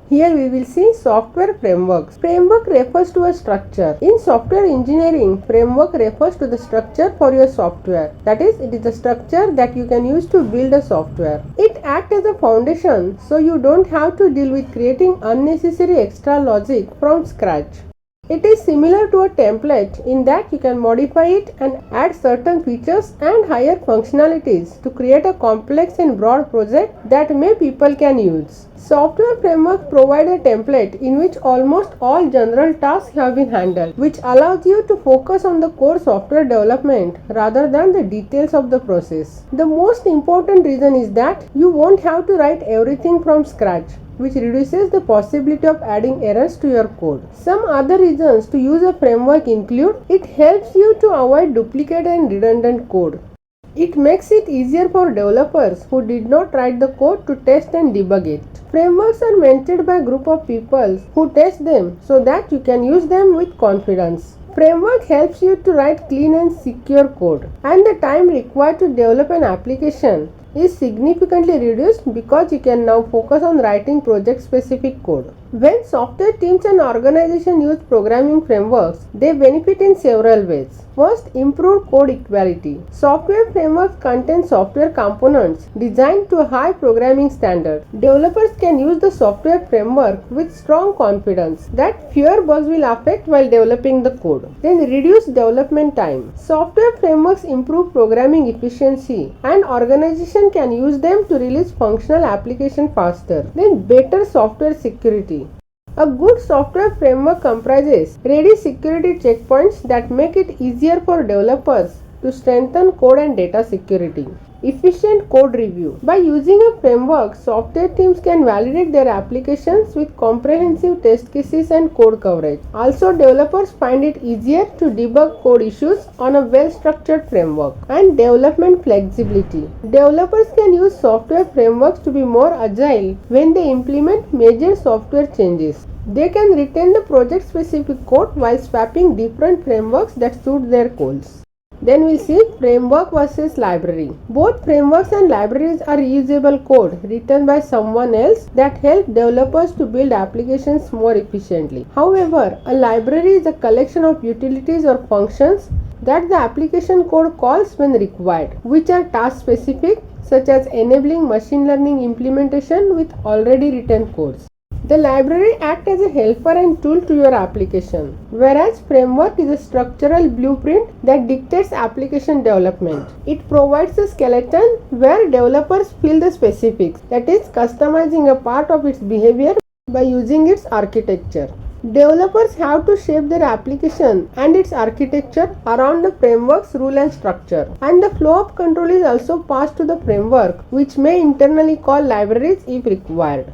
Here we will see software frameworks. Framework refers to a structure. In software engineering, framework refers to the structure for your software. That is, it is the structure that you can use to build a software. It acts as a foundation, so you don't have to deal with creating unnecessary extra logic from scratch. It is similar to a template in that you can modify it and add certain features and higher functionalities to create a complex and broad project that many people can use. Software frameworks provide a template in which almost all general tasks have been handled, which allows you to focus on the core software development rather than the details of the process. The most important reason is that you won't have to write everything from scratch, which reduces the possibility of adding errors to your code. Some other reasons to use a framework include it helps you to avoid duplicate and redundant code. It makes it easier for developers who did not write the code to test and debug it. Frameworks are mentored by a group of people who test them so that you can use them with confidence. Framework helps you to write clean and secure code, and the time required to develop an application is significantly reduced because you can now focus on writing project-specific code. When software teams and organizations use programming frameworks, they benefit in several ways. First, improved code equality. Software frameworks contain software components designed to a high programming standard. Developers can use the software framework with strong confidence that fewer bugs will affect while developing the code. Then, reduce development time. Software frameworks improve programming efficiency, and organizations can use them to release functional applications faster. Then, better software security. A good software framework comprises ready security checkpoints that make it easier for developers to strengthen code and data security. Efficient code review. By using a framework, software teams can validate their applications with comprehensive test cases and code coverage. Also, developers find it easier to debug code issues on a well-structured framework. And development flexibility. Developers can use software frameworks to be more agile when they implement major software changes. They can retain the project-specific code while swapping different frameworks that suit their goals. Then we see framework versus library. Both frameworks and libraries are reusable code written by someone else that help developers to build applications more efficiently. However, a library is a collection of utilities or functions that the application code calls when required, which are task specific, such as enabling machine learning implementation with already written codes. The library acts as a helper and tool to your application, whereas framework is a structural blueprint that dictates application development. It provides a skeleton where developers fill the specifics, that is, customizing a part of its behavior by using its architecture. Developers have to shape their application and its architecture around the framework's rule and structure, and the flow of control is also passed to the framework, which may internally call libraries if required.